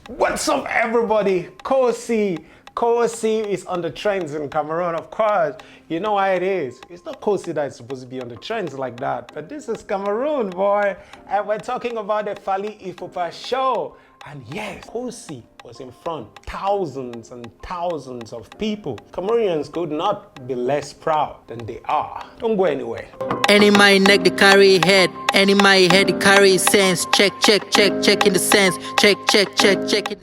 What's up, everybody? Kosi is on the trends in Cameroon, of course. You know why it is. It's not Kosi that is supposed to be on the trends like that, but this is Cameroon, boy. And we're talking about the Fally Ipupa show. And yes, Kosi was in front, thousands and thousands of people. Cameroonians could not be less proud than they are. Don't go anywhere. Any my neck they carry head, any my head they carry sense. Check in the sense. Check in the sense.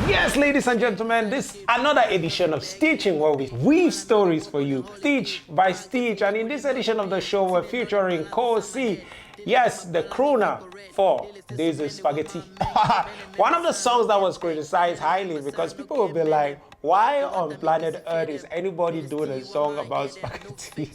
Yes, ladies and gentlemen, this is another edition of Stitching, where we weave stories for you, stitch by stitch. And in this edition of the show, we're featuring Kosi. Yes, the crooner for This is Spaghetti. One of the songs that was criticized highly because people will be like, why on planet Earth is anybody doing a song about spaghetti?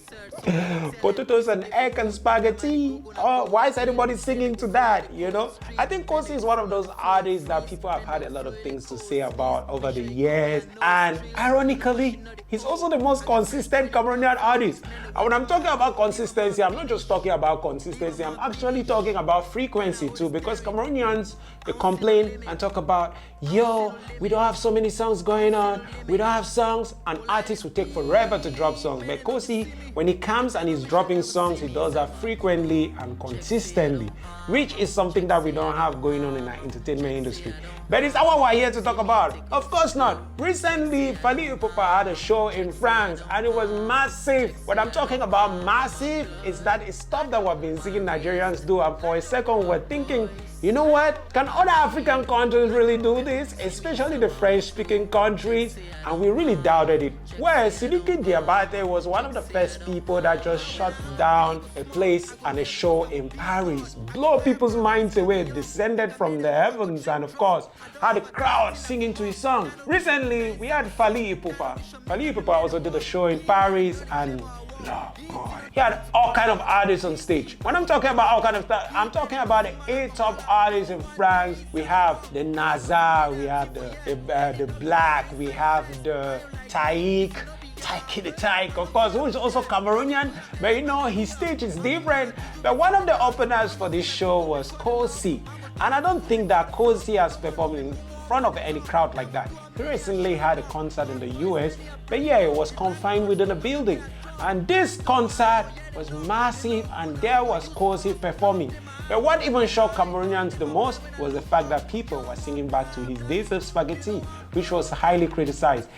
Potatoes and egg and spaghetti? Oh, why is anybody singing to that, you know? I think Kosi is one of those artists that people have had a lot of things to say about over the years. And ironically, he's also the most consistent Cameroonian artist. And when I'm talking about consistency, I'm not just talking about consistency, I'm actually talking about frequency too, because Cameroonians, they complain and talk about, yo, we don't have so many songs going on, we don't have songs, and artists will take forever to drop songs. But Kosi, when he comes and he's dropping songs, he does that frequently and consistently, which is something that we don't have going on in our entertainment industry. But it's what we're here to talk about. Of course not. Recently, Fally Ipupa had a show in France and it was massive. What I'm talking about massive is that it's stuff that we've been seeing Nigerians do, and for a second we're thinking, you know what? Can other African countries really do this? Especially the French-speaking countries? And we really doubted it. Well, Sidiki Diabate was one of the first people that just shut down a place and a show in Paris. Blow people's minds away, descended from the heavens, and of course, had a crowd singing to his song. Recently, we had Fally Ipupa. Fally Ipupa also did a show in Paris, and oh God, he had all kind of artists on stage. When I'm talking about all kind of stuff, I'm talking about the 8 top artists in France. We have the Nazar, we have the Black, we have the Taïk the Taïk, of course, who is also Cameroonian, but you know, his stage is different. But one of the openers for this show was Kosi. And I don't think that Kosi has performed in front of any crowd like that. He recently had a concert in the US, but yeah, it was confined within a building. And this concert was massive, and there was Kosi performing. But what even shocked Cameroonians the most was the fact that people were singing back to his Days of Spaghetti, which was highly criticized.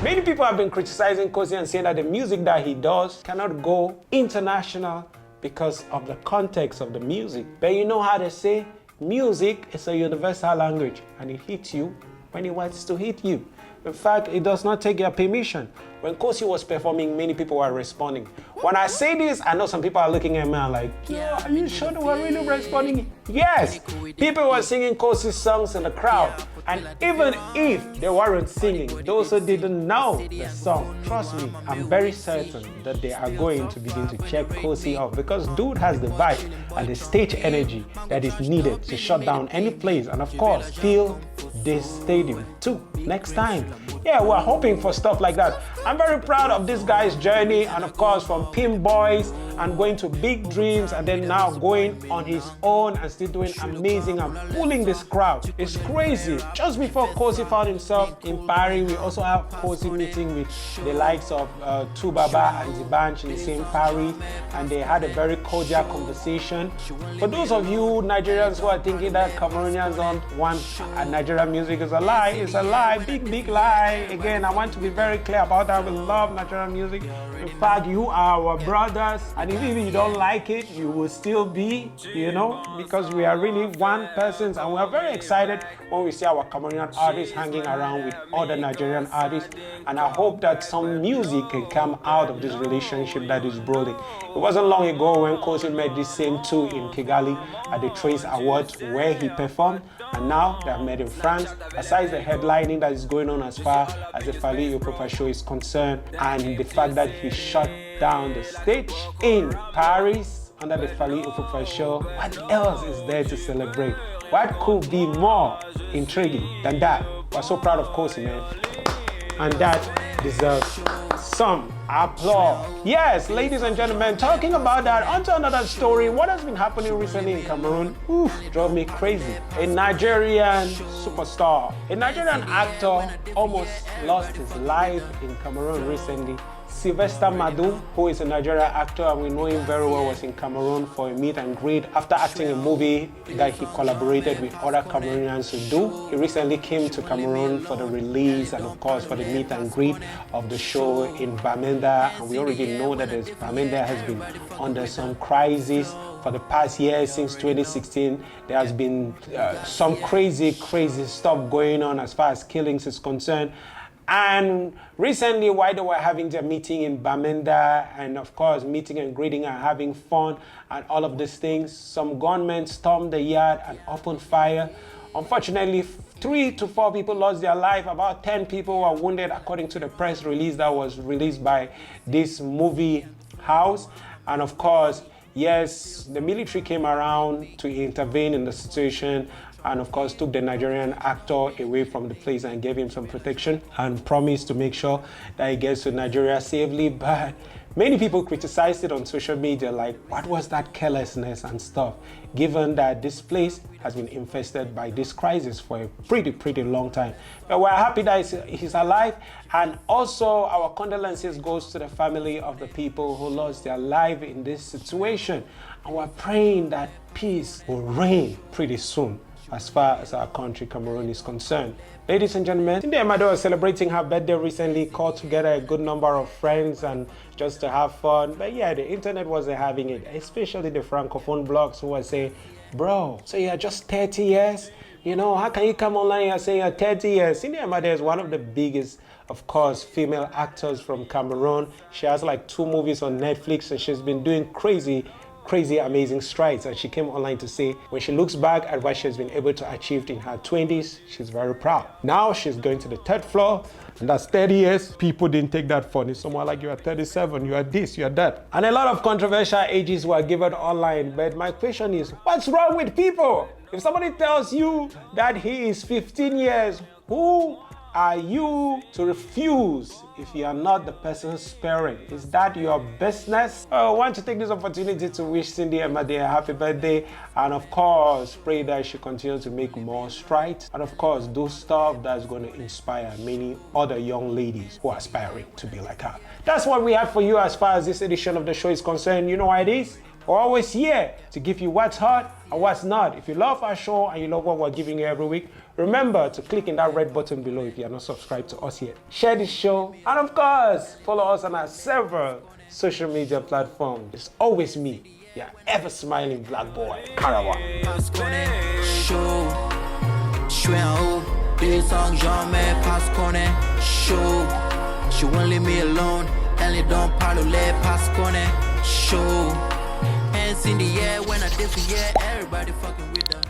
Many people have been criticizing Kosi and saying that the music that he does cannot go international because of the context of the music. But you know how they say, music is a universal language, and it hits you when it wants to hit you. In fact, it does not take your permission. When Kosi was performing, many people were responding. When I say this, I know some people are looking at me and like, yeah, are you sure they were really responding? Yes, people were singing Kosi's songs in the crowd. And even if they weren't singing, those who didn't know the song, trust me, I'm very certain that they are going to begin to check Kosi out, because dude has the vibe and the stage energy that is needed to shut down any place and of course fill this stadium too next time. Yeah, we're hoping for stuff like that. I'm very proud of this guy's journey, and of course from Pimp Boys and going to big dreams, and then now going on his own and still doing amazing and pulling this crowd. It's crazy. Just before Kosi found himself in Paris, we also have Kosi meeting with the likes of Tubaba and Zibanch in the same Paris, and they had a very cordial conversation. For those of you Nigerians who are thinking that Cameroonians don't want Nigerian music, is a lie. It's a lie, big lie. again, I want to be very clear about that. We love Nigerian music. In fact, you are our brothers, and if even you don't like it, you will still be, you know, because we are really one person, and we are very excited when we see our Cameroonian artists hanging around with other Nigerian artists. And I hope that some music can come out of this relationship that is brewing. It wasn't long ago when Kosi met this same two in Kigali at the Trace Awards where he performed, and now they are met in France. Aside the headlining that is going on as far as the Fally Ipupa show is concerned, and the fact that he shut down the stage in Paris under the Fally Ipupa show, what else is there to celebrate? What could be more intriguing than that? We're so proud of Kosi, man. And that deserves some applause. Yes, ladies and gentlemen, talking about that, onto another story. What has been happening recently in Cameroon? Drove me crazy. A Nigerian superstar, a Nigerian actor almost lost his life in Cameroon recently. Sylvester Madu, who is a Nigerian actor and we know him very well, was in Cameroon for a meet and greet after acting a movie that he collaborated with other Cameroonians to do. He recently came to Cameroon for the release and of course for the meet and greet of the show in Bamenda, and we already know that Bamenda has been under some crisis for the past year. Since 2016, there has been some crazy stuff going on as far as killings is concerned. And recently, while they were having their meeting in Bamenda, and of course meeting and greeting and having fun and all of these things, some gunmen stormed the yard and opened fire. Unfortunately, 3 to 4 people lost their life. About 10 people were wounded, according to the press release that was released by this movie house. And of course, yes, the military came around to intervene in the situation and of course took the Nigerian actor away from the place and gave him some protection and promised to make sure that he gets to Nigeria safely. But many people criticized it on social media, like, what was that carelessness and stuff, given that this place has been infested by this crisis for a pretty long time. But we're happy that he's alive, and also our condolences goes to the family of the people who lost their life in this situation. And we're praying that peace will reign pretty soon as far as our country, Cameroon, is concerned. Ladies and gentlemen, Cindy Madu was celebrating her birthday recently, called together a good number of friends and just to have fun. But yeah, the internet wasn't having it, especially the Francophone blogs who were saying, bro, so you're just 30 years? You know, how can you come online and say you're 30 years? Cindy Madu is one of the biggest, of course, female actors from Cameroon. She has like 2 movies on Netflix and she's been doing crazy, amazing strides, and she came online to say when she looks back at what she's been able to achieve in her 20s, she's very proud. Now she's going to the 3rd floor, and that's 30 years. People didn't take that funny. Someone like, you are 37, you are this, you are that. And a lot of controversial ages were given online, but my question is, what's wrong with people? If somebody tells you that he is 15 years, who are you to refuse if you are not the person's parent? Is that your business? I want to take this opportunity to wish Cindy Madu a happy birthday, and of course pray that she continues to make more strides, and of course do stuff that's going to inspire many other young ladies who are aspiring to be like her. That's what we have for you as far as this edition of the show is concerned. You know what it is? We're always here to give you what's hot and what's not. If you love our show and you love what we're giving you every week, remember to click in that red button below if you are not subscribed to us yet. Share this show, and of course, follow us on our several social media platforms. It's always me, your ever smiling black boy, Karawa. She won't leave me alone. Elle don't parler, passe connaît. Show. Hands in the air when I dip the air. Everybody fucking with them.